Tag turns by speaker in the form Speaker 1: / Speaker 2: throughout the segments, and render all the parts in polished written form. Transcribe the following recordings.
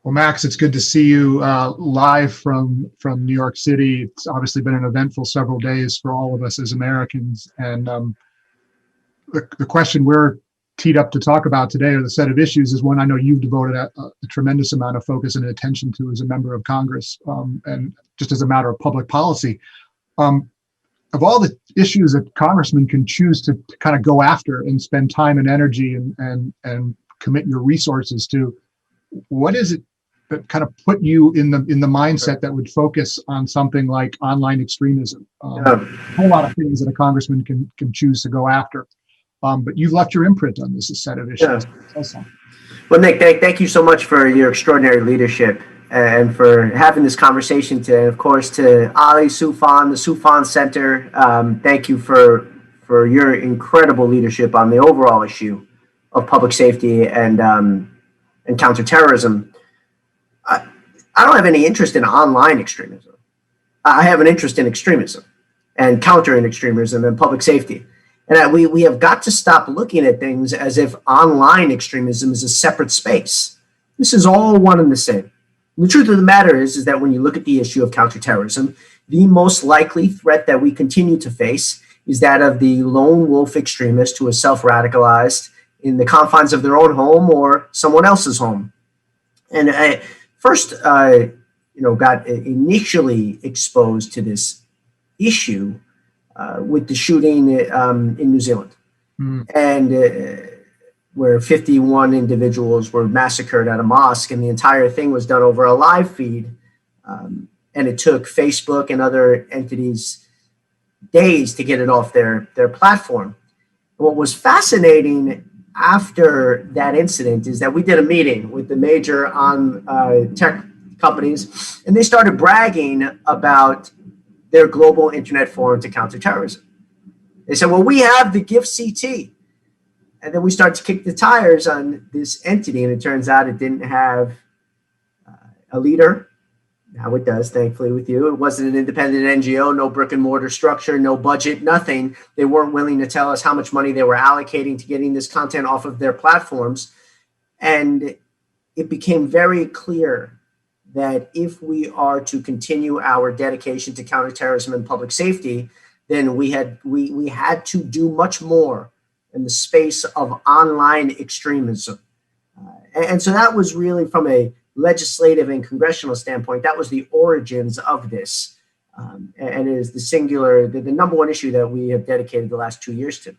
Speaker 1: Well, Max, it's good to see you live from New York City. It's obviously been an eventful several days for all of us as Americans. And the question we're teed up to talk about today, or the set of issues, is one I know you've devoted a tremendous amount of focus and attention to as a member of Congress, and just as a matter of public policy. Of all the issues that congressmen can choose to kind of go after and spend time and energy and commit your resources to, what is it that kind of put you in the mindset that would focus on something like online extremism? A whole lot of things that a congressman can choose to go after, but you've left your imprint on this set of issues.
Speaker 2: Yeah. Well, Nick, thank you so much for your extraordinary leadership and for having this conversation today. Of course, to Ali Soufan, the Soufan Center, thank you for your incredible leadership on the overall issue of public safety and counterterrorism. I don't have any interest in online extremism. I have an interest in extremism and countering extremism and public safety. And we have got to stop looking at things as if online extremism is a separate space. This is all one and the same. And the truth of the matter is that when you look at the issue of counterterrorism, the most likely threat that we continue to face is that of the lone wolf extremist who is self-radicalized in the confines of their own home or someone else's home. And I first, got initially exposed to this issue with the shooting in New Zealand, and where 51 individuals were massacred at a mosque, and the entire thing was done over a live feed, and it took Facebook and other entities days to get it off their platform. What was fascinating after that incident is that we did a meeting with the major tech companies, and they started bragging about their global internet forum to counter terrorism. They said, well, we have the GIFCT. And then we start to kick the tires on this entity, and it turns out it didn't have a leader. Now it does, thankfully, with you. It wasn't an independent NGO, no brick and mortar structure, no budget, nothing. They weren't willing to tell us how much money they were allocating to getting this content off of their platforms. And it became very clear that if we are to continue our dedication to counterterrorism and public safety, then we had to do much more in the space of online extremism. And so that was really, from a legislative and congressional standpoint, that was the origins of this. And it is the number one issue that we have dedicated the last 2 years to.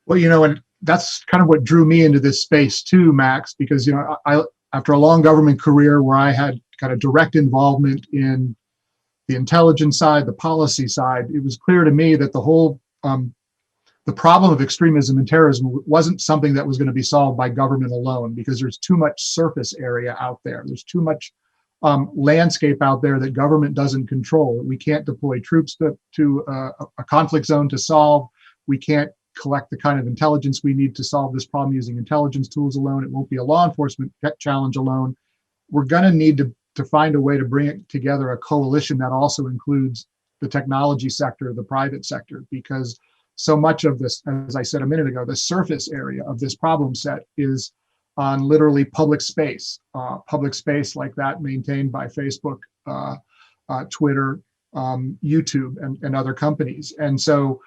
Speaker 1: Well, and that's kind of what drew me into this space too, Max, because, I after a long government career where I had kind of direct involvement in the intelligence side, the policy side, it was clear to me that the whole the problem of extremism and terrorism wasn't something that was going to be solved by government alone, because there's too much surface area out there. There's too much landscape out there that government doesn't control. We can't deploy troops to a conflict zone to solve. We can't collect the kind of intelligence we need to solve this problem using intelligence tools alone. It won't be a law enforcement challenge alone. We're going to need to find a way to bring together a coalition that also includes the technology sector, the private sector, because so much of this, as I said a minute ago, the surface area of this problem set is on literally public space like that maintained by Facebook, Twitter, YouTube, and other companies. And so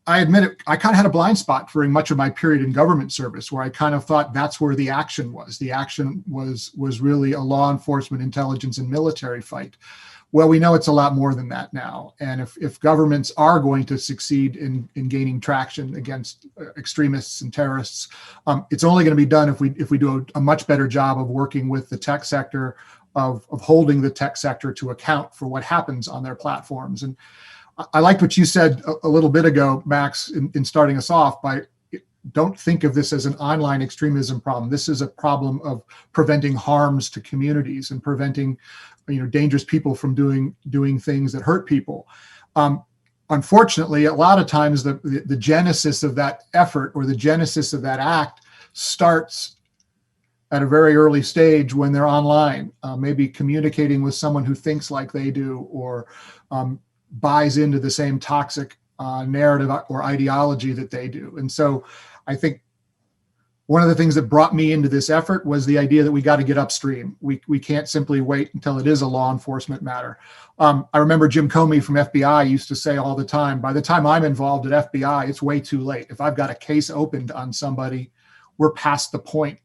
Speaker 1: I admit it, I kind of had a blind spot during much of my period in government service, where I kind of thought that's where the action was. The action was really a law enforcement, intelligence, and military fight. Well, we know it's a lot more than that now. And if governments are going to succeed in gaining traction against extremists and terrorists, it's only going to be done if we do a much better job of working with the tech sector, of holding the tech sector to account for what happens on their platforms. And I liked what you said a little bit ago, Max, in starting us off by, don't think of this as an online extremism problem. This is a problem of preventing harms to communities and preventing, dangerous people from doing things that hurt people. Unfortunately, a lot of times the genesis of that effort or the genesis of that act starts at a very early stage when they're online, maybe communicating with someone who thinks like they do, or buys into the same toxic narrative or ideology that they do. And so I think one of the things that brought me into this effort was the idea that we got to get upstream. We can't simply wait until it is a law enforcement matter. I remember Jim Comey from FBI used to say all the time, by the time I'm involved at FBI, it's way too late. If I've got a case opened on somebody, we're past the point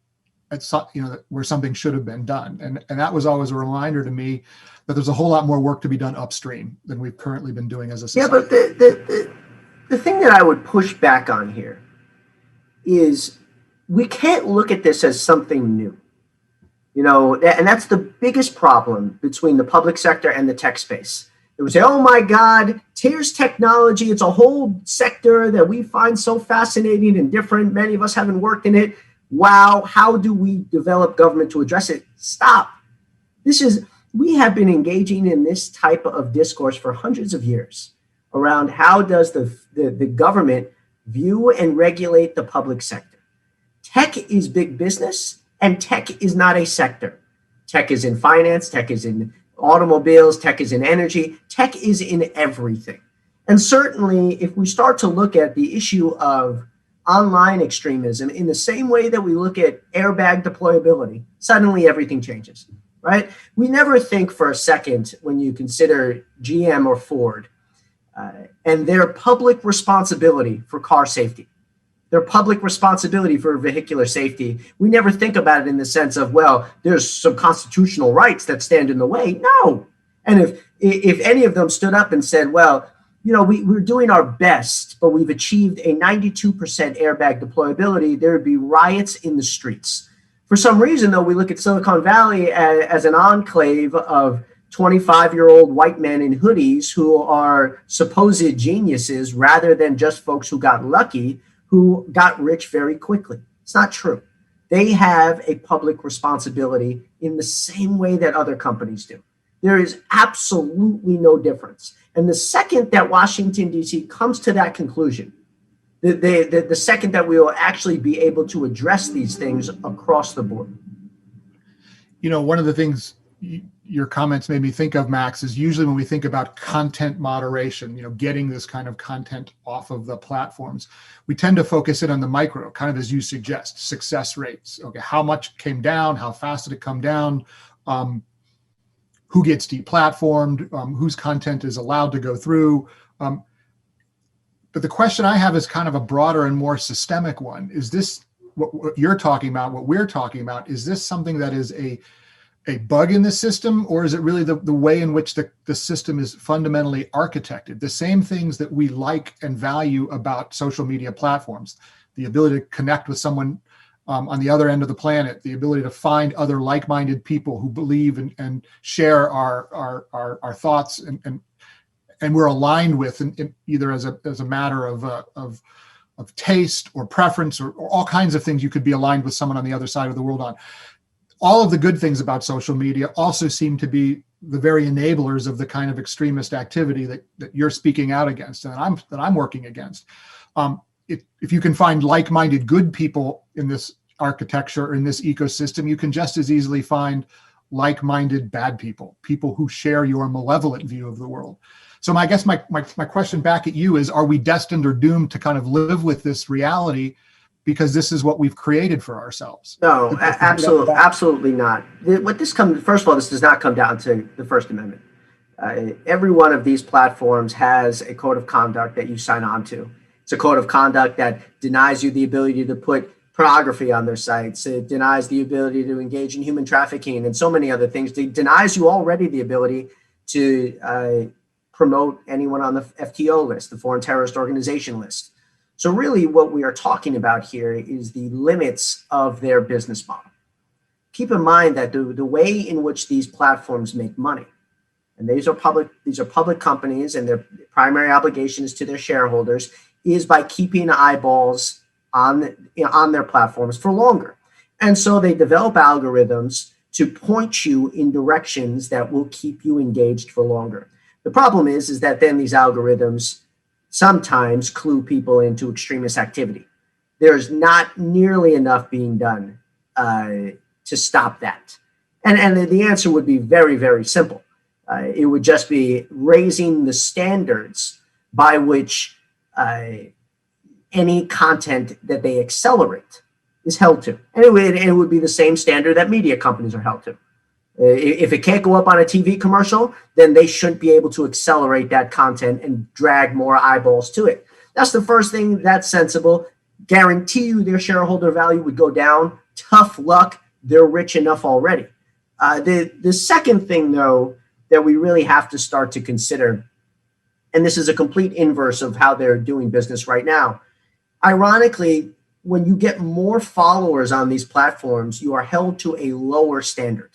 Speaker 1: where something should have been done. And that was always a reminder to me that there's a whole lot more work to be done upstream than we've currently been doing as a society.
Speaker 2: Yeah, but the thing that I would push back on here is we can't look at this as something new. And that's the biggest problem between the public sector and the tech space. They would say, oh my God, here's technology. It's a whole sector that we find so fascinating and different. Many of us haven't worked in it. Wow, how do we develop government to address it? Stop. We have been engaging in this type of discourse for hundreds of years around how does the government view and regulate the public sector. Tech is big business, and tech is not a sector. Tech is in finance, tech is in automobiles, tech is in energy, tech is in everything. And certainly, if we start to look at the issue of online extremism in the same way that we look at airbag deployability, suddenly everything changes, right? We never think for a second when you consider GM or Ford and their public responsibility for car safety, their public responsibility for vehicular safety. We never think about it in the sense of, well, there's some constitutional rights that stand in the way. No. And if any of them stood up and said, well, we're doing our best, but we've achieved a 92% airbag deployability, there would be riots in the streets. For some reason, though, we look at Silicon Valley as an enclave of 25-year-old white men in hoodies who are supposed geniuses rather than just folks who got lucky, who got rich very quickly. It's not true. They have a public responsibility in the same way that other companies do. There is absolutely no difference. And the second that Washington, D.C. comes to that conclusion, the second that we will actually be able to address these things across the board.
Speaker 1: One of the things your comments made me think of, Max, is usually when we think about content moderation, getting this kind of content off of the platforms, we tend to focus in on the micro, kind of as you suggest, success rates. Okay, how much came down? How fast did it come down? Who gets deplatformed? Whose content is allowed to go through? But the question I have is kind of a broader and more systemic one. Is this what you're talking about, what we're talking about? Is this something that is a bug in the system, or is it really the way in which the system is fundamentally architected? The same things that we like and value about social media platforms, the ability to connect with someone on the other end of the planet, the ability to find other like-minded people who believe and share our thoughts and we're aligned with, in either as a matter of taste or preference or all kinds of things you could be aligned with someone on the other side of the world on. All of the good things about social media also seem to be the very enablers of the kind of extremist activity that you're speaking out against and that I'm working against. If you can find like-minded good people in this architecture or in this ecosystem, you can just as easily find like-minded bad people who share your malevolent view of the world. So I guess my question back at you is, are we destined or doomed to kind of live with this reality because this is what we've created for ourselves?
Speaker 2: No, absolutely not. First of all, this does not come down to the First Amendment. Every one of these platforms has a code of conduct that you sign on to. It's a code of conduct that denies you the ability to put pornography on their sites. It denies the ability to engage in human trafficking and so many other things. It denies you already the ability to promote anyone on the FTO list, the Foreign Terrorist Organization list. So really what we are talking about here is the limits of their business model. Keep in mind that the way in which these platforms make money, and these are public companies, and their primary obligation is to their shareholders, is by keeping eyeballs on their platforms for longer. And so they develop algorithms to point you in directions that will keep you engaged for longer. The problem is that then these algorithms sometimes clue people into extremist activity. There's not nearly enough being done to stop that. And the answer would be very, very simple. It would just be raising the standards by which any content that they accelerate is held to. And it would be the same standard that media companies are held to. If it can't go up on a TV commercial, then they shouldn't be able to accelerate that content and drag more eyeballs to it. That's the first thing. That's sensible. Guarantee you their shareholder value would go down. Tough luck. They're rich enough already. The second thing, though, that we really have to start to consider, and this is a complete inverse of how they're doing business right now. Ironically, when you get more followers on these platforms, you are held to a lower standard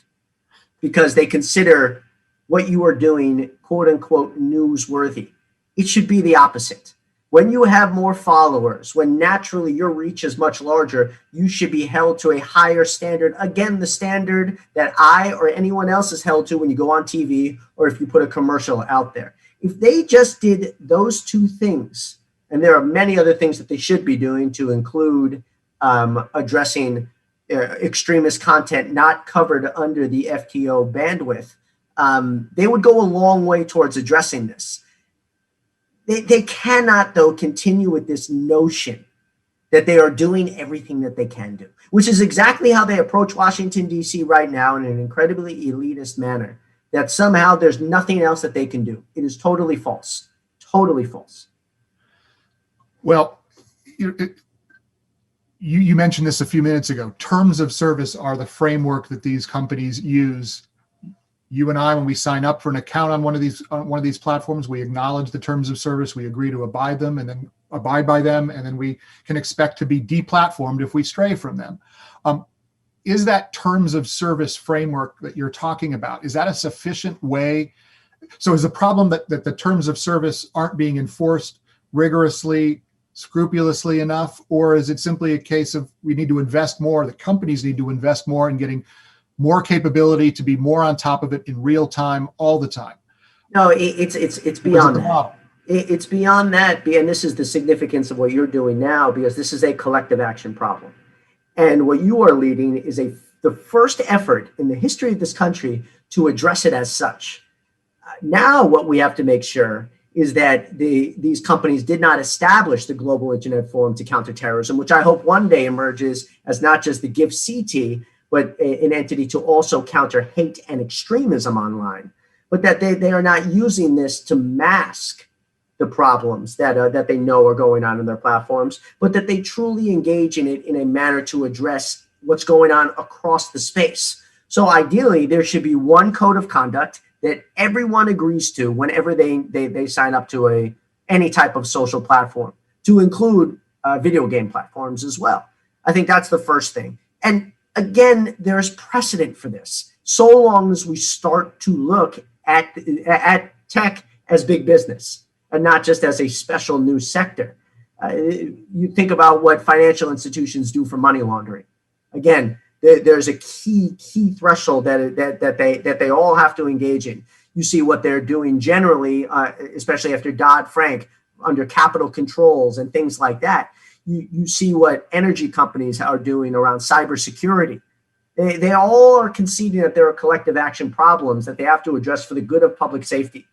Speaker 2: because they consider what you are doing, quote unquote, newsworthy. It should be the opposite. When you have more followers, when naturally your reach is much larger, you should be held to a higher standard. Again, the standard that I or anyone else is held to when you go on TV or if you put a commercial out there. If they just did those two things, and there are many other things that they should be doing to include addressing extremist content not covered under the FTO bandwidth, they would go a long way towards addressing this. They cannot, though, continue with this notion that they are doing everything that they can do, which is exactly how they approach Washington, D.C. right now in an incredibly elitist manner, that somehow there's nothing else that they can do. It is totally false. Totally false.
Speaker 1: Well, you mentioned this a few minutes ago. Terms of service are the framework that these companies use. You and I, when we sign up for an account on one of these platforms, we acknowledge the terms of service, we agree to abide by them, and then we can expect to be deplatformed if we stray from them. Is that terms of service framework that you're talking about, is that a sufficient way? So is the problem that the terms of service aren't being enforced rigorously, scrupulously enough, or is it simply a case of we need to invest more, the companies need to invest more in getting more capability to be more on top of it in real time all the time?
Speaker 2: No, it's beyond that. It's beyond that, and this is the significance of what you're doing now, because this is a collective action problem. And what you are leading is the first effort in the history of this country to address it as such. Now what we have to make sure is that these companies did not establish the Global Internet Forum to counter terrorism, which I hope one day emerges as not just the GIFCT, but an entity to also counter hate and extremism online, but that they are not using this to mask the problems that they know are going on in their platforms, but that they truly engage in it in a manner to address what's going on across the space. So ideally, there should be one code of conduct that everyone agrees to whenever they sign up to any type of social platform, to include video game platforms as well. I think that's the first thing. And again, there's precedent for this, so long as we start to look at tech as big business and not just as a special new sector. You think about what financial institutions do for money laundering. Again, there's a key threshold that they all have to engage in. You see what they're doing generally, especially after Dodd-Frank, under capital controls and things like that. You see what energy companies are doing around cybersecurity. They all are conceding that there are collective action problems that they have to address for the good of public safety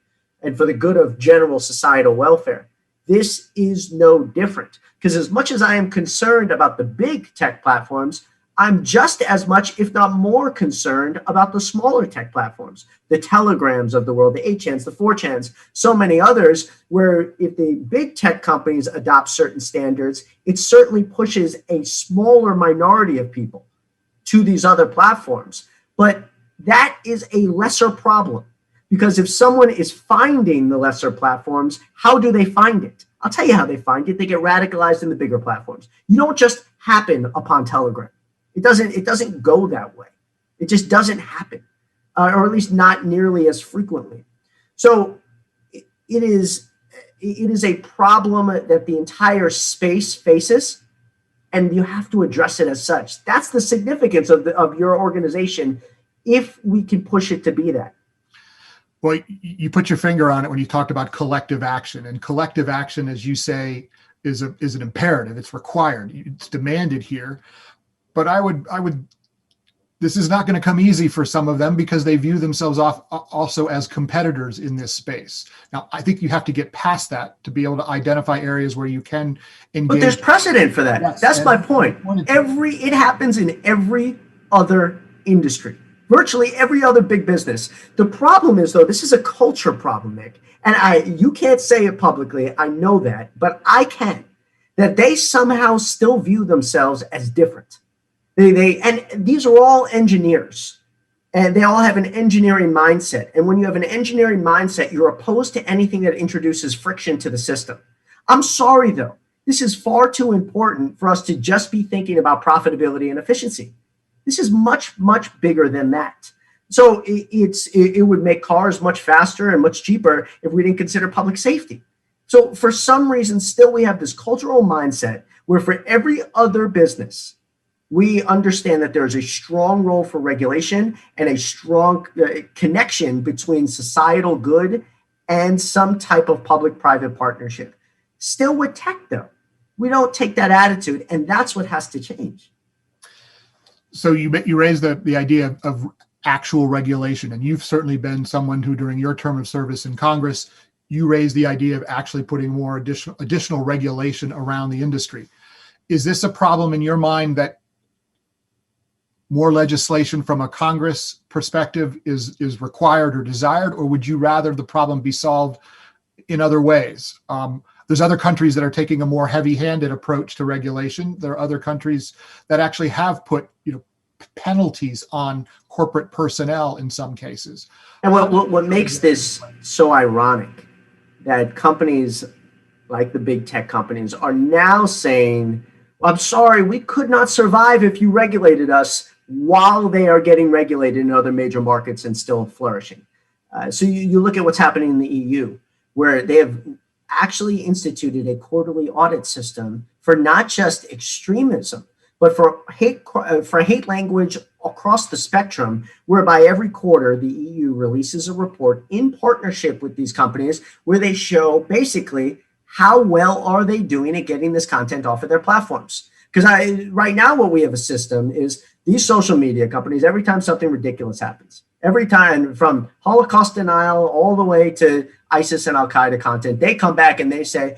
Speaker 2: and for the good of general societal welfare. This is no different, because as much as I am concerned about the big tech platforms, I'm just as much, if not more, concerned about the smaller tech platforms, the Telegrams of the world, the 8chans, the 4chans, so many others, where if the big tech companies adopt certain standards, it certainly pushes a smaller minority of people to these other platforms. But that is a lesser problem, because if someone is finding the lesser platforms, how do they find it? I'll tell you how they find it. They get radicalized in the bigger platforms. You don't just happen upon Telegram. It doesn't go that way. It just doesn't happen, or at least not nearly as frequently. So it is a problem that the entire space faces, and you have to address it as such. That's the significance of your organization, if we can push it to be that.
Speaker 1: Well, you put your finger on it when you talked about collective action, and collective action, as you say, is an imperative. It's required. It's demanded here. But I would this is not going to come easy for some of them because they view themselves also as competitors in this space. Now, I think you have to get past that to be able to identify areas where you can engage.
Speaker 2: But there's precedent for that. Yes, that's my point. It happens in every other industry, virtually every other big business. The problem is, though, this is a culture problem, Nick. And you can't say it publicly, I know that, but I can, that they somehow still view themselves as different. And these are all engineers, and they all have an engineering mindset. And when you have an engineering mindset, you're opposed to anything that introduces friction to the system. I'm sorry, though. This is far too important for us to just be thinking about profitability and efficiency. This is much, much bigger than that. So it would make cars much faster and much cheaper if we didn't consider public safety. So for some reason, still we have this cultural mindset where for every other business, we understand that there's a strong role for regulation and a strong connection between societal good and some type of public-private partnership. Still with tech, though, we don't take that attitude, and that's what has to change.
Speaker 1: So you raised the idea of actual regulation, and you've certainly been someone who, during your term of service in Congress, you raised the idea of actually putting more additional regulation around the industry. Is this a problem in your mind that more legislation from a Congress perspective is required or desired, or would you rather the problem be solved in other ways? There's other countries that are taking a more heavy-handed approach to regulation. There are other countries that actually have put, penalties on corporate personnel in some cases.
Speaker 2: And what makes this so ironic that companies like the big tech companies are now saying, I'm sorry, we could not survive if you regulated us, while they are getting regulated in other major markets and still flourishing. So you look at what's happening in the EU, where they have actually instituted a quarterly audit system for not just extremism, but for hate language across the spectrum, whereby every quarter the EU releases a report in partnership with these companies where they show basically how well are they doing at getting this content off of their platforms. Because right now what we have a system is these social media companies, every time something ridiculous happens, every time from Holocaust denial all the way to ISIS and Al-Qaeda content, they come back and they say,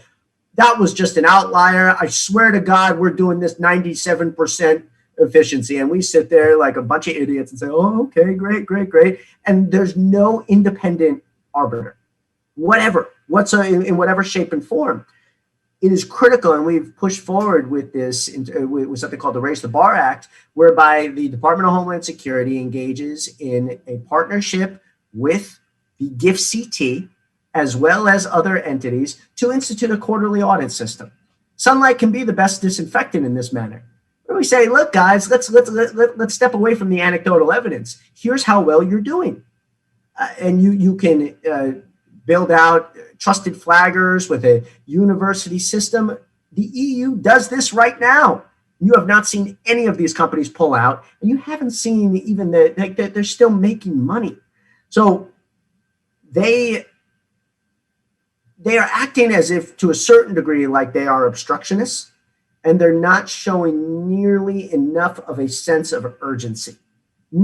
Speaker 2: that was just an outlier. I swear to God, we're doing this 97% efficiency. And we sit there like a bunch of idiots and say, oh, okay, great. And there's no independent arbiter, in whatever shape and form. It is critical, and we've pushed forward with this with something called the Raise the Bar Act, whereby the Department of Homeland Security engages in a partnership with the GIFCT, as well as other entities, to institute a quarterly audit system. Sunlight can be the best disinfectant in this manner. Where we say, look, guys, let's step away from the anecdotal evidence. Here's how well you're doing, and you can build out trusted flaggers with a university system. The EU does this right now. You have not seen any of these companies pull out, and you haven't seen even that they're still making money. So they are acting as if, to a certain degree, like they are obstructionists, and they're not showing nearly enough of a sense of urgency. And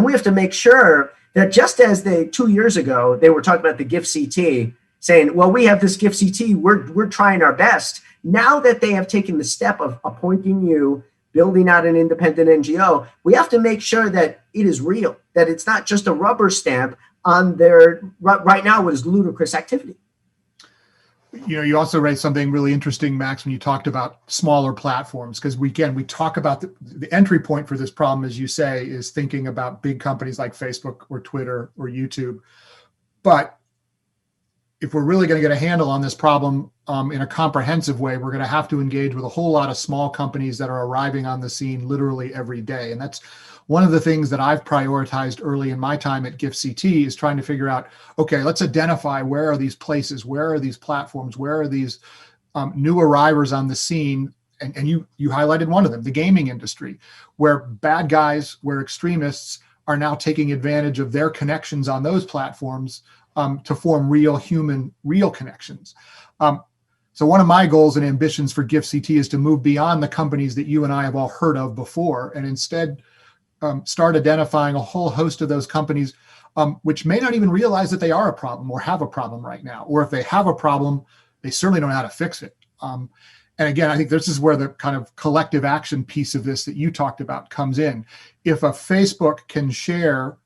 Speaker 2: we have to make sure that just as 2 years ago, they were talking about the GIFCT, saying, well, we have this GIFCT, we're trying our best. Now that they have taken the step of appointing you, building out an independent NGO, we have to make sure that it is real, that it's not just a rubber stamp on their, right now, what is ludicrous activity.
Speaker 1: You also raised something really interesting, Max, when you talked about smaller platforms, because we talk about the entry point for this problem, as you say, is thinking about big companies like Facebook or Twitter or YouTube. But if we're really going to get a handle on this problem in a comprehensive way, we're going to have to engage with a whole lot of small companies that are arriving on the scene literally every day. And that's one of the things that I've prioritized early in my time at GIFCT, is trying to figure out, okay, let's identify where are these places, where are these platforms, where are these new arrivers on the scene. And you highlighted one of them, the gaming industry, where bad guys, where extremists are now taking advantage of their connections on those platforms to form real connections. So one of my goals and ambitions for GIFCT is to move beyond the companies that you and I have all heard of before, and instead start identifying a whole host of those companies which may not even realize that they are a problem or have a problem right now. Or if they have a problem, they certainly don't know how to fix it. And again, I think this is where the kind of collective action piece of this that you talked about comes in. If a Facebook can share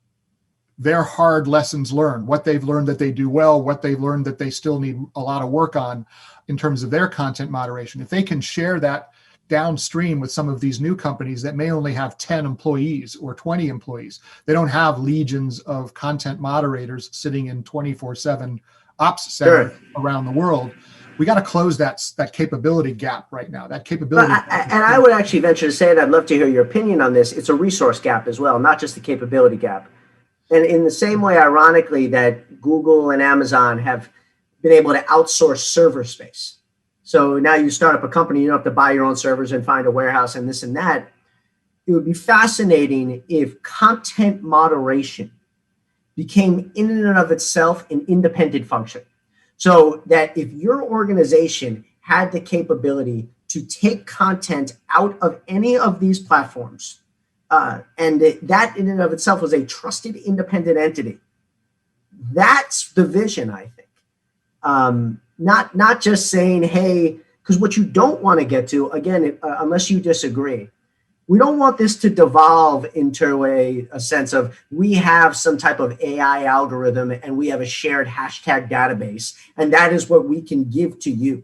Speaker 1: their hard lessons learned, what they've learned that they do well, what they've learned that they still need a lot of work on in terms of their content moderation, if they can share that downstream with some of these new companies that may only have 10 employees or 20 employees, they don't have legions of content moderators sitting in 24/7 ops centers around the world. We got to close that capability gap right now. That capability.
Speaker 2: And I would actually venture to say, and I'd love to hear your opinion on this, it's a resource gap as well, not just a capability gap. And in the same way, ironically, that Google and Amazon have been able to outsource server space. So now you start up a company, you don't have to buy your own servers and find a warehouse and this and that. It would be fascinating if content moderation became in and of itself an independent function. So that if your organization had the capability to take content out of any of these platforms, and that in and of itself was a trusted independent entity, that's the vision, I think. Not just saying, hey, because what you don't want to get to, again, unless you disagree, we don't want this to devolve into a sense of we have some type of AI algorithm and we have a shared hashtag database, and that is what we can give to you.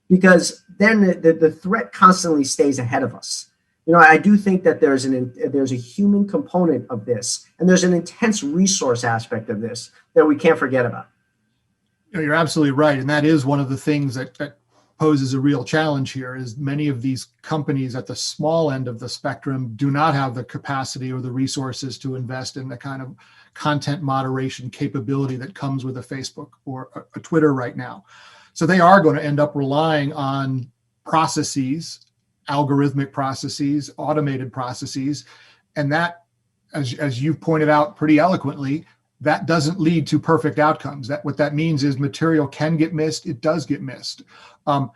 Speaker 2: Because then the threat constantly stays ahead of us. You know, I do think that there's a human component of this, and there's an intense resource aspect of this that we can't forget about.
Speaker 1: You're absolutely right. And that is one of the things that poses a real challenge here is many of these companies at the small end of the spectrum do not have the capacity or the resources to invest in the kind of content moderation capability that comes with a Facebook or a Twitter right now. So they are going to end up relying on processes, algorithmic processes, automated processes. And that, as you've pointed out pretty eloquently, that doesn't lead to perfect outcomes. That what that means is material can get missed. It does get missed. On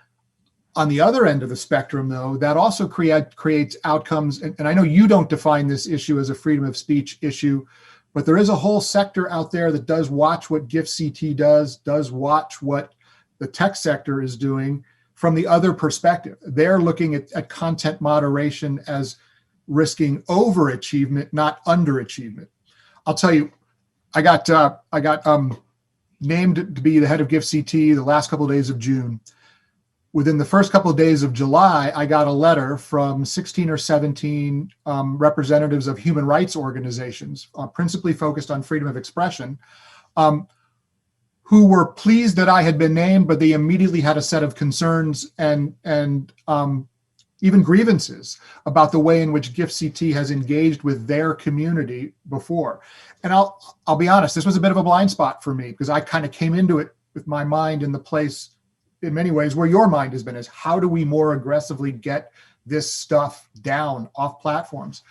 Speaker 1: the other end of the spectrum, though, that also creates outcomes. And I know you don't define this issue as a freedom of speech issue, but there is a whole sector out there that does watch what GIFCT does watch what the tech sector is doing from the other perspective. They're looking at content moderation as risking overachievement, not underachievement. I'll tell you, I got named to be the head of GIFCT the last couple of days of June. Within the first couple of days of July, I got a letter from 16 or 17 representatives of human rights organizations, principally focused on freedom of expression, who were pleased that I had been named, but they immediately had a set of concerns and even grievances about the way in which GIFCT has engaged with their community before. And I'll be honest, this was a bit of a blind spot for me because I kind of came into it with my mind in the place, in many ways, where your mind has been, is how do we more aggressively get this stuff down off platforms?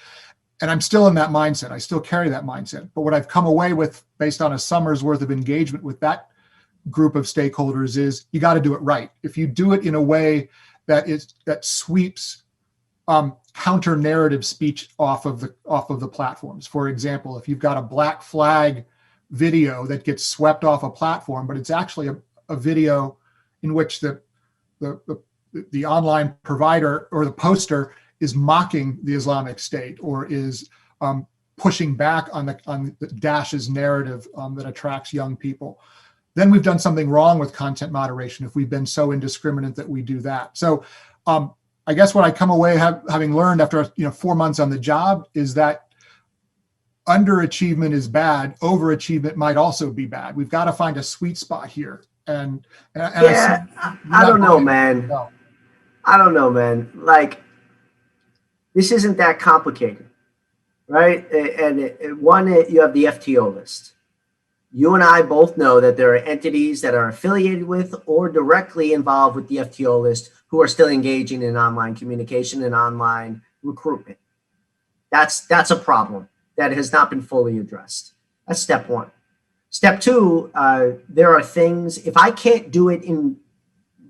Speaker 1: And I'm still in that mindset. I still carry that mindset. But what I've come away with, based on a summer's worth of engagement with that group of stakeholders, is you got to do it right. If you do it in a way that sweeps counter narrative speech off of the platforms. For example, if you've got a black flag video that gets swept off a platform, but it's actually a video in which the online provider or the poster is mocking the Islamic State or is pushing back on the Daesh's narrative that attracts young people, then we've done something wrong with content moderation if we've been so indiscriminate that we do that. So I guess what I come away having learned after 4 months on the job is that underachievement is bad. Overachievement might also be bad. We've got to find a sweet spot here. And
Speaker 2: yeah, I don't know, man.
Speaker 1: No.
Speaker 2: I don't know, man. Like, this isn't that complicated, right? And you have the FTO list. You and I both know that there are entities that are affiliated with or directly involved with the FTO list who are still engaging in online communication and online recruitment. That's a problem that has not been fully addressed. That's step one. Step two, there are things, if I can't do it in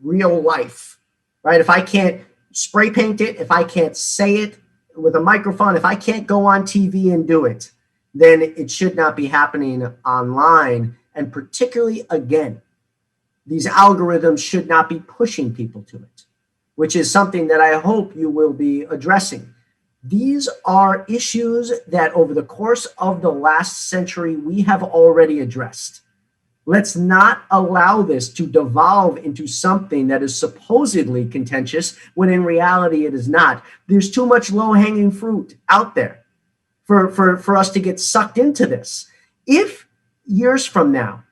Speaker 2: real life, right? If I can't spray paint it, if I can't say it with a microphone, if I can't go on TV and do it, then it should not be happening online. And particularly, again, these algorithms should not be pushing people to it, which is something that I hope you will be addressing. These are issues that over the course of the last century, we have already addressed. Let's not allow this to devolve into something that is supposedly contentious when in reality it is not. There's too much low-hanging fruit out there for us to get sucked into this. If years from now,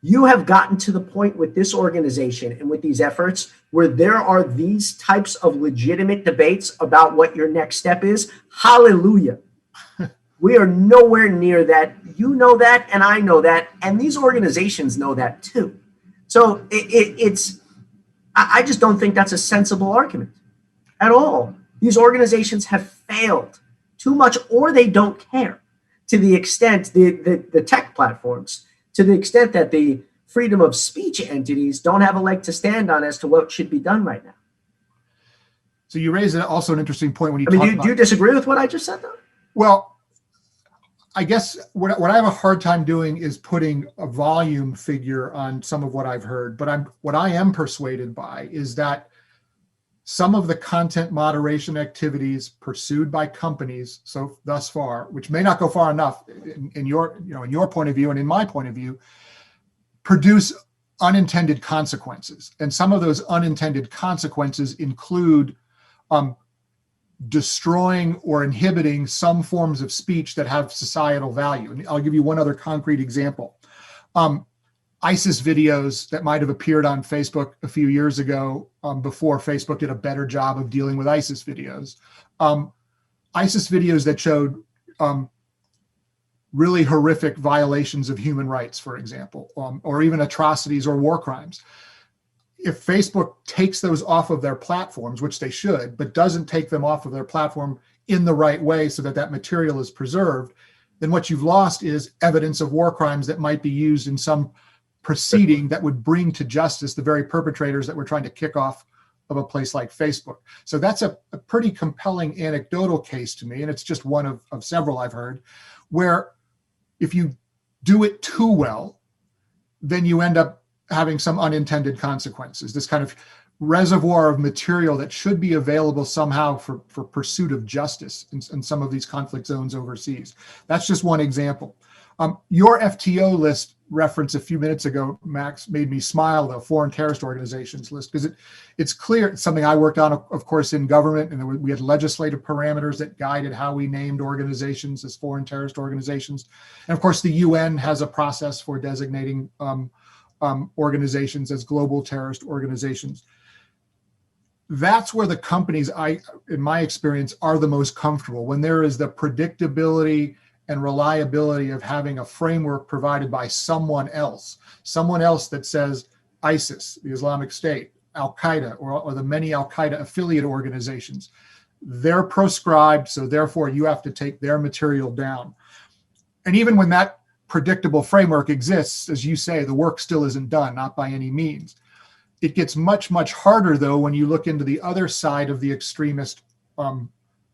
Speaker 2: you have gotten to the point with this organization and with these efforts where there are these types of legitimate debates about what your next step is, hallelujah. We are nowhere near that. You know that, and I know that, and these organizations know that too. So I just don't think that's a sensible argument at all. These organizations have failed too much, or they don't care to the extent, the tech platforms, to the extent that the freedom of speech entities don't have a leg to stand on as to what should be done right now.
Speaker 1: So you raise also an interesting point when you
Speaker 2: do you disagree with what I just said, though?
Speaker 1: Well, I guess what I have a hard time doing is putting a volume figure on some of what I've heard, but what I am persuaded by is that some of the content moderation activities pursued by companies so thus far, which may not go far enough in your point of view and in my point of view, produce unintended consequences. And some of those unintended consequences include destroying or inhibiting some forms of speech that have societal value. And I'll give you one other concrete example. ISIS videos that might have appeared on Facebook a few years ago before Facebook did a better job of dealing with ISIS videos. ISIS videos that showed really horrific violations of human rights, for example, or even atrocities or war crimes. If Facebook takes those off of their platforms, which they should, but doesn't take them off of their platform in the right way so that that material is preserved, then what you've lost is evidence of war crimes that might be used in some proceeding that would bring to justice the very perpetrators that we're trying to kick off of a place like Facebook. So that's a pretty compelling anecdotal case to me, and it's just one of several I've heard, where if you do it too well, then you end up having some unintended consequences, this kind of reservoir of material that should be available somehow for pursuit of justice in some of these conflict zones overseas. That's just one example. Your FTO list reference a few minutes ago, Max, made me smile, the foreign terrorist organizations list, because it's clear, it's something I worked on, of course, in government, and we had legislative parameters that guided how we named organizations as foreign terrorist organizations. And of course, the UN has a process for designating organizations as global terrorist organizations. That's where the companies, in my experience, are the most comfortable, when there is the predictability and reliability of having a framework provided by someone else that says ISIS, the Islamic State, Al-Qaeda, or the many Al-Qaeda affiliate organizations. They're proscribed, so therefore you have to take their material down. And even when that predictable framework exists, as you say, the work still isn't done, not by any means. It gets much, much harder, though, when you look into the other side of the extremist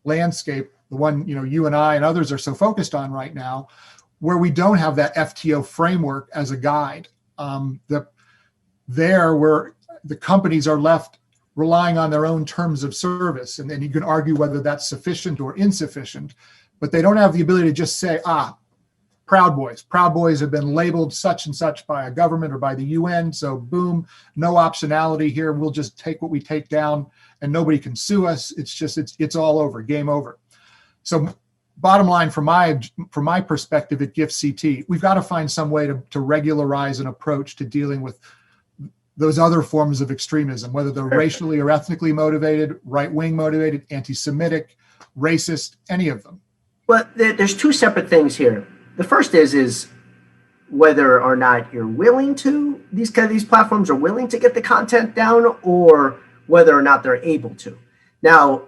Speaker 1: landscape, the one you and I and others are so focused on right now, where we don't have that FTO framework as a guide. Where the companies are left relying on their own terms of service, and then you can argue whether that's sufficient or insufficient, but they don't have the ability to just say, Proud Boys have been labeled such and such by a government or by the UN, so boom, no optionality here. We'll just take what we take down and nobody can sue us. It's all over, game over. So bottom line, from my perspective at GIFCT, we've got to find some way to regularize an approach to dealing with those other forms of extremism, whether they're racially or ethnically motivated, right-wing motivated, anti-Semitic, racist, any of them.
Speaker 2: Well, there's two separate things here. The first is whether or not you're willing to, these platforms are willing to get the content down, or whether or not they're able to. Now,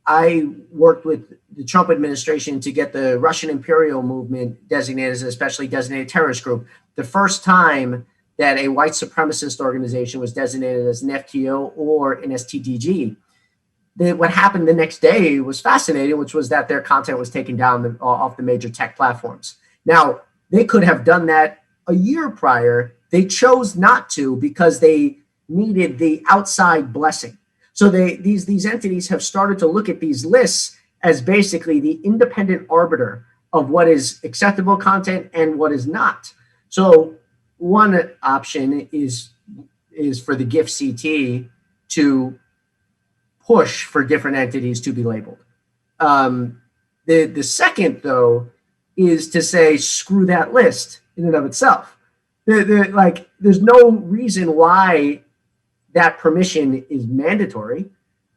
Speaker 2: I worked with the Trump administration to get the Russian imperial movement designated as an especially designated terrorist group. The first time that a white supremacist organization was designated as an FTO or an STDG, what happened the next day was fascinating, which was that their content was taken down off the major tech platforms. Now, they could have done that a year prior. They chose not to because they needed the outside blessing. So these entities have started to look at these lists as basically the independent arbiter of what is acceptable content and what is not. So one option is for the GIFCT to push for different entities to be labeled. The second, though, is to say, screw that list in and of itself. There's no reason why that permission is mandatory.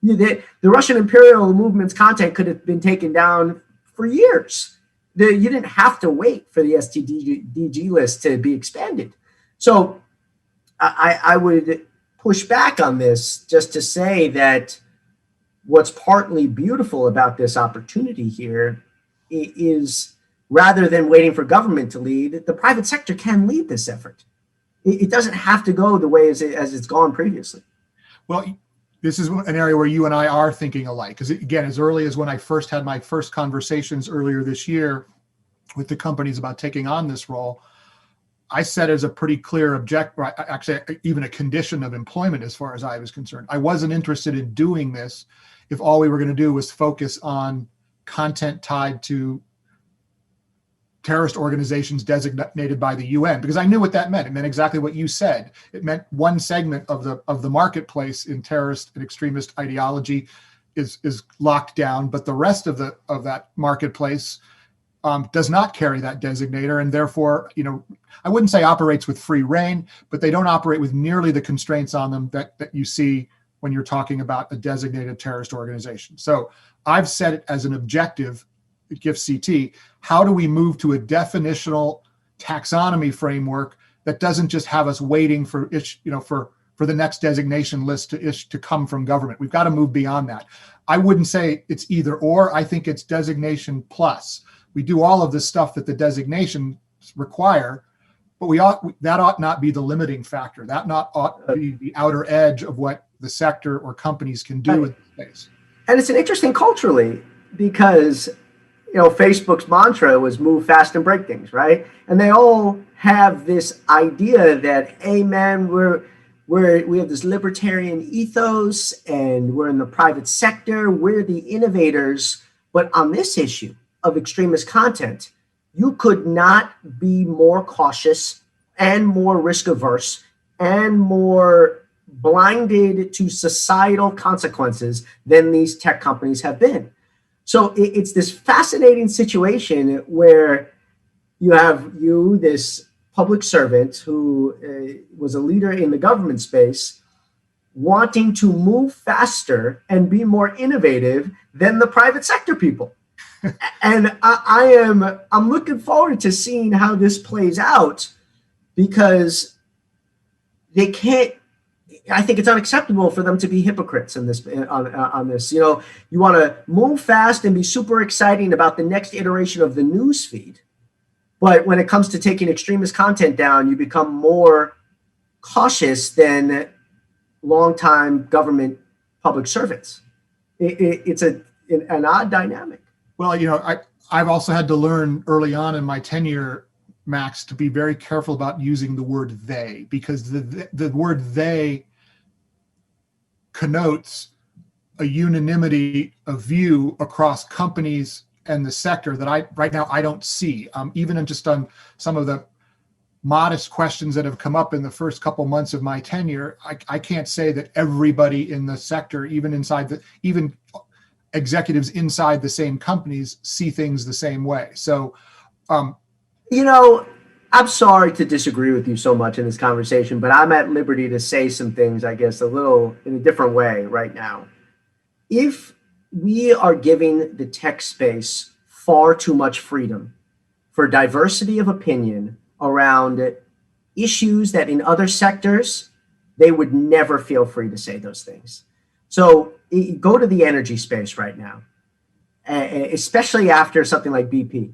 Speaker 2: The Russian imperial movement's content could have been taken down for years. You didn't have to wait for the STDG list to be expanded. So I would push back on this just to say that what's partly beautiful about this opportunity here is, rather than waiting for government to lead, the private sector can lead this effort. It doesn't have to go the way as it's gone previously.
Speaker 1: Well, this is an area where you and I are thinking alike. Because again, as early as when I first had my first conversations earlier this year with the companies about taking on this role, I set as a pretty clear objective, actually even a condition of employment as far as I was concerned. I wasn't interested in doing this if all we were going to do was focus on content tied to terrorist organizations designated by the UN, because I knew what that meant. It meant exactly what you said. It meant one segment of the marketplace in terrorist and extremist ideology is locked down, but the rest of that marketplace does not carry that designator, and therefore, I wouldn't say operates with free reign, but they don't operate with nearly the constraints on them that you see when you're talking about a designated terrorist organization. So I've set it as an objective at GIFCT. How do we move to a definitional taxonomy framework that doesn't just have us waiting for the next designation list to come from government? We've got to move beyond that. I wouldn't say it's either or. I think it's designation plus. We do all of the stuff that the designations require, but that ought not be the limiting factor. That ought to be the outer edge of what the sector or companies can do in this space. And
Speaker 2: it's an interesting culturally, because Facebook's mantra was move fast and break things, right? And they all have this idea that, hey man, we have this libertarian ethos and we're in the private sector, we're the innovators. But on this issue of extremist content, you could not be more cautious and more risk averse and more blinded to societal consequences than these tech companies have been. So it's this fascinating situation where you have this public servant who was a leader in the government space, wanting to move faster and be more innovative than the private sector people. And I'm looking forward to seeing how this plays out, because they can't. I think it's unacceptable for them to be hypocrites on this. You want to move fast and be super exciting about the next iteration of the news feed, but when it comes to taking extremist content down, you become more cautious than longtime government public servants. It's an odd dynamic.
Speaker 1: Well, I've also had to learn early on in my tenure, Max, to be very careful about using the word they, because the word they connotes a unanimity of view across companies and the sector that right now I don't see. Even just on some of the modest questions that have come up in the first couple months of my tenure, I can't say that everybody in the sector, even executives inside the same companies, see things the same way. So,
Speaker 2: I'm sorry to disagree with you so much in this conversation, but I'm at liberty to say some things, I guess, a little in a different way right now. If we are giving the tech space far too much freedom for diversity of opinion around issues that in other sectors, they would never feel free to say those things. So go to the energy space right now, especially after something like BP.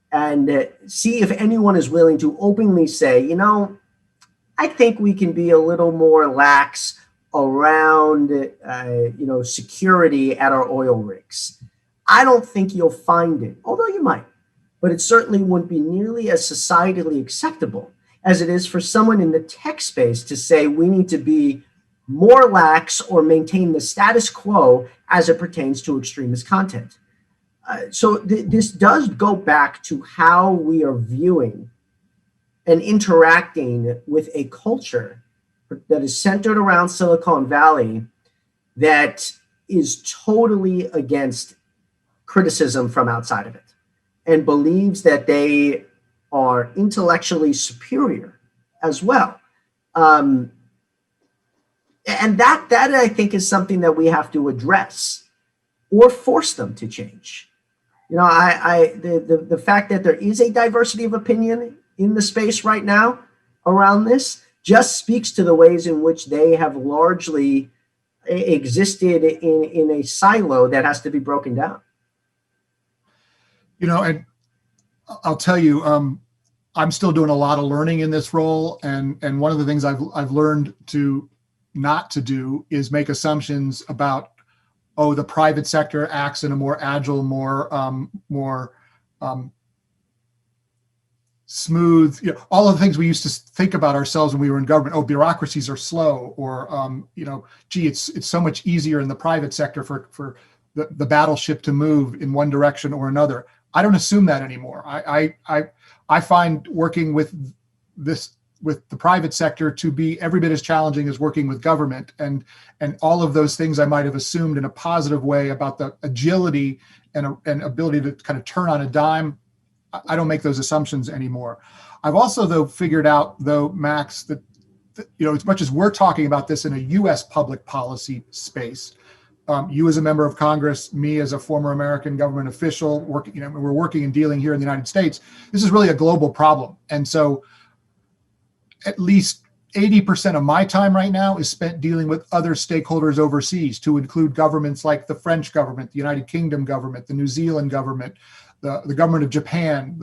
Speaker 2: And see if anyone is willing to openly say, I think we can be a little more lax around, security at our oil rigs. I don't think you'll find it, although you might, but it certainly wouldn't be nearly as societally acceptable as it is for someone in the tech space to say we need to be more lax or maintain the status quo as it pertains to extremist content. This does go back to how we are viewing and interacting with a culture that is centered around Silicon Valley that is totally against criticism from outside of it and believes that they are intellectually superior as well. And that I think is something that we have to address or force them to change. The fact that there is a diversity of opinion in the space right now around this just speaks to the ways in which they have largely existed in a silo that has to be broken down.
Speaker 1: And I'll tell you, I'm still doing a lot of learning in this role, and one of the things I've learned to not to do is make assumptions about, the private sector acts in a more agile, more smooth, all of the things we used to think about ourselves when we were in government. Oh, bureaucracies are slow, or it's so much easier in the private sector for the battleship to move in one direction or another. I don't assume that anymore. I find working with the private sector to be every bit as challenging as working with government, and all of those things I might have assumed in a positive way about the agility and ability to kind of turn on a dime. I don't make those assumptions anymore. I've also, though, figured out, Max, that as much as we're talking about this in a U.S. public policy space, you as a member of Congress, me as a former American government official, we're working and dealing here in the United States. This is really a global problem, and so at least 80% of my time right now is spent dealing with other stakeholders overseas, to include governments like the French government, the United Kingdom government, the New Zealand government, the government of Japan,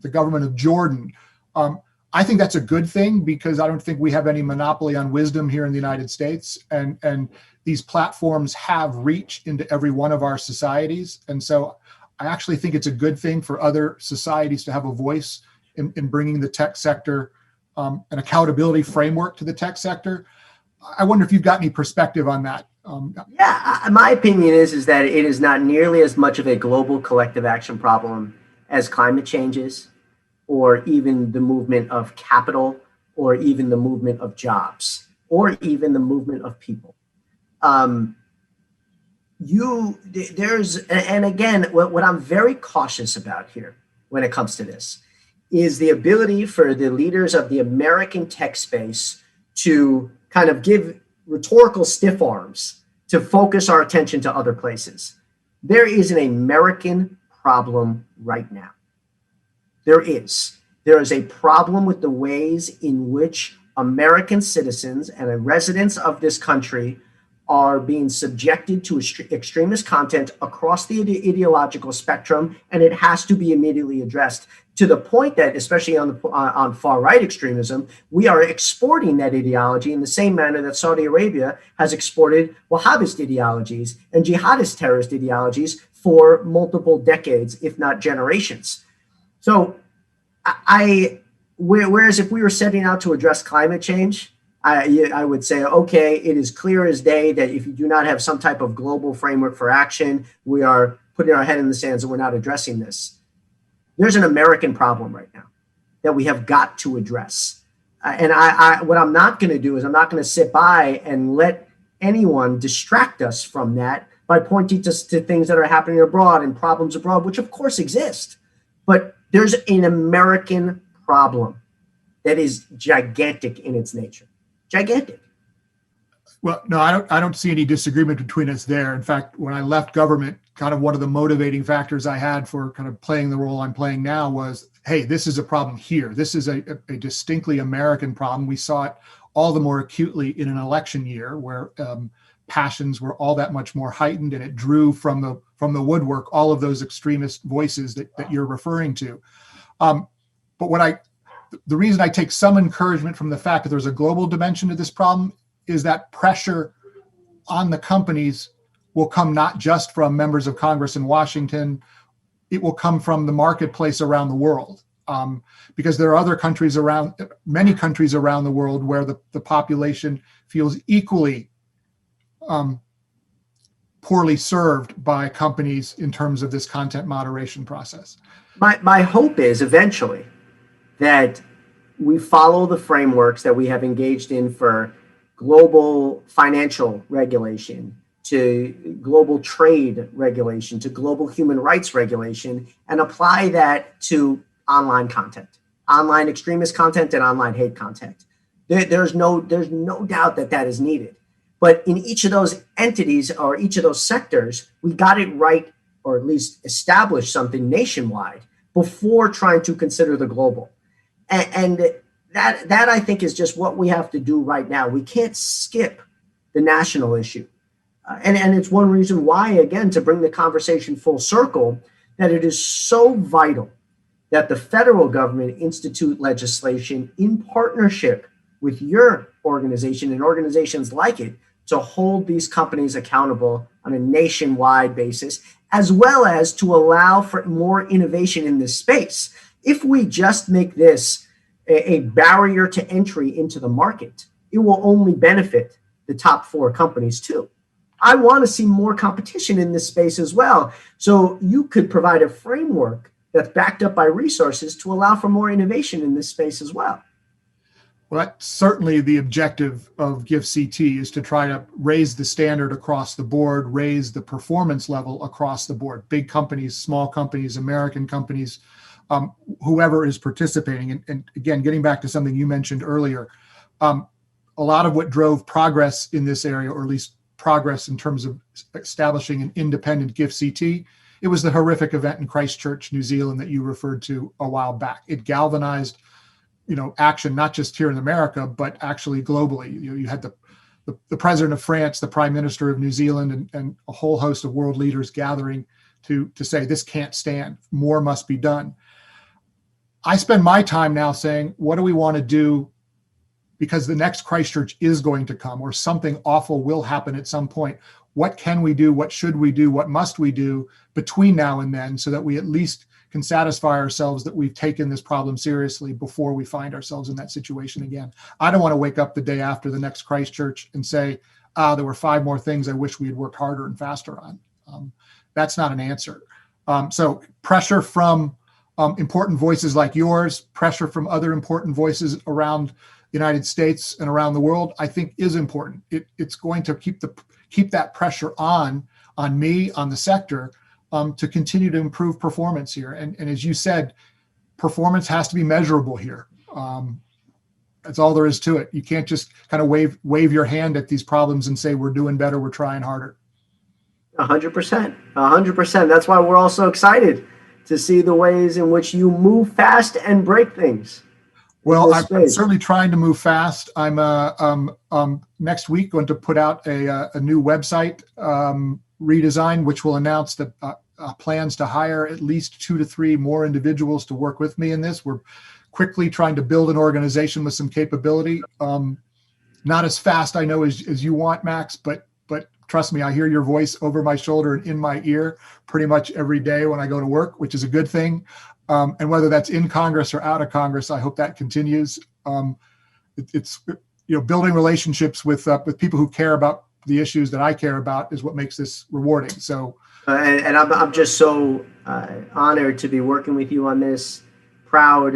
Speaker 1: the government of Jordan. I think that's a good thing, because I don't think we have any monopoly on wisdom here in the United States. And these platforms have reach into every one of our societies. And so I actually think it's a good thing for other societies to have a voice in bringing the tech sector an accountability framework to the tech sector. I wonder if you've got any perspective on that.
Speaker 2: My opinion is that it is not nearly as much of a global collective action problem as climate change is, or even the movement of capital, or even the movement of jobs, or even the movement of people. And again, what I'm very cautious about here when it comes to this is the ability for the leaders of the American tech space to kind of give rhetorical stiff arms to focus our attention to other places. There is an American problem right now. There is a problem with the ways in which American citizens and residents of this country are being subjected to extremist content across the ideological spectrum, and it has to be immediately addressed, to the point that, especially on far-right extremism, we are exporting that ideology in the same manner that Saudi Arabia has exported Wahhabist ideologies and jihadist terrorist ideologies for multiple decades, if not generations. So whereas if we were setting out to address climate change, I would say, okay, it is clear as day that if you do not have some type of global framework for action, we are putting our head in the sands and we're not addressing this. There's an American problem right now that we have got to address. And what I'm not going to do is I'm not going to sit by and let anyone distract us from that by pointing to things that are happening abroad and problems abroad, which of course exist. But there's an American problem that is gigantic in its nature. Gigantic.
Speaker 1: Well, no, I don't see any disagreement between us there. In fact, when I left government, kind of one of the motivating factors I had for kind of playing the role I'm playing now was, hey, this is a problem here. This is a distinctly American problem. We saw it all the more acutely in an election year where passions were all that much more heightened, and it drew from the woodwork all of those extremist voices that you're referring to. But what the reason I take some encouragement from the fact that there's a global dimension to this problem is that pressure on the companies will come not just from members of Congress in Washington, it will come from the marketplace around the world. Because there are many countries around the world where the population feels equally poorly served by companies in terms of this content moderation process.
Speaker 2: My hope is eventually that we follow the frameworks that we have engaged in for global financial regulation, to global trade regulation, to global human rights regulation, and apply that to online content, online extremist content and online hate content. There's no doubt that is needed. But in each of those entities or each of those sectors, we got it right, or at least establish something nationwide before trying to consider the global. And that I think is just what we have to do right now. We can't skip the national issue. And it's one reason why, again, to bring the conversation full circle, that it is so vital that the federal government institute legislation in partnership with your organization and organizations like it to hold these companies accountable on a nationwide basis, as well as to allow for more innovation in this space. If we just make this a barrier to entry into the market, it will only benefit the top 4 companies too. I want to see more competition in this space as well. So you could provide a framework that's backed up by resources to allow for more innovation in this space as well.
Speaker 1: Well, that's certainly the objective of GIFCT, is to try to raise the standard across the board, raise the performance level across the board. Big companies, small companies, American companies, whoever is participating. And again, getting back to something you mentioned earlier, a lot of what drove progress in this area, or at least progress in terms of establishing an independent GIFCT, it was the horrific event in Christchurch, New Zealand that you referred to a while back. It galvanized, action, not just here in America, but actually globally. You had the president of France, the prime minister of New Zealand, and a whole host of world leaders gathering to say this can't stand, more must be done. I spend my time now saying, what do we want to do? Because the next Christchurch is going to come, or something awful will happen at some point. What can we do? What should we do? What must we do between now and then, so that we at least can satisfy ourselves that we've taken this problem seriously before we find ourselves in that situation again? I don't want to wake up the day after the next Christchurch and say, there were 5 more things I wish we had worked harder and faster on. That's not an answer. So pressure from important voices like yours, pressure from other important voices around the United States and around the world, I think is important. It's going to keep that pressure on me, on the sector, to continue to improve performance here. And as you said, performance has to be measurable here. That's all there is to it. You can't just kind of wave your hand at these problems and say, we're doing better, we're trying harder.
Speaker 2: 100%. 100%. That's why we're all so excited to see the ways in which you move fast and break things.
Speaker 1: Well, I'm certainly trying to move fast. I'm next week going to put out a new website redesign, which will announce the plans to hire at least 2 to 3 more individuals to work with me in this. We're quickly trying to build an organization with some capability. Not as fast, I know, as you want, Max, but trust me, I hear your voice over my shoulder and in my ear pretty much every day when I go to work, which is a good thing. And whether that's in Congress or out of Congress, I hope that continues. It's building relationships with people who care about the issues that I care about is what makes this rewarding. So,
Speaker 2: and I'm just so honored to be working with you on this. Proud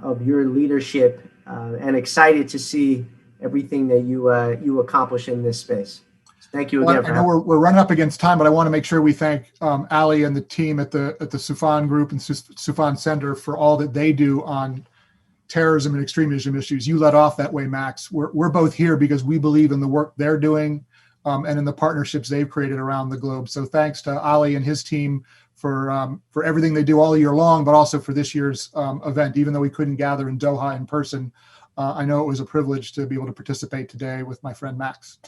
Speaker 2: of your leadership and excited to see everything that you accomplish in this space. Thank you again.
Speaker 1: I know we're running up against time, but I want to make sure we thank Ali and the team at the Soufan Group and Soufan Center for all that they do on terrorism and extremism issues. You led off that way, Max. We're both here because we believe in the work they're doing and in the partnerships they've created around the globe. So thanks to Ali and his team for everything they do all year long, but also for this year's event. Even though we couldn't gather in Doha in person, I know it was a privilege to be able to participate today with my friend Max.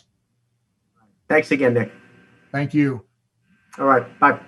Speaker 2: Thanks again, Nick.
Speaker 1: Thank you.
Speaker 2: All right. Bye.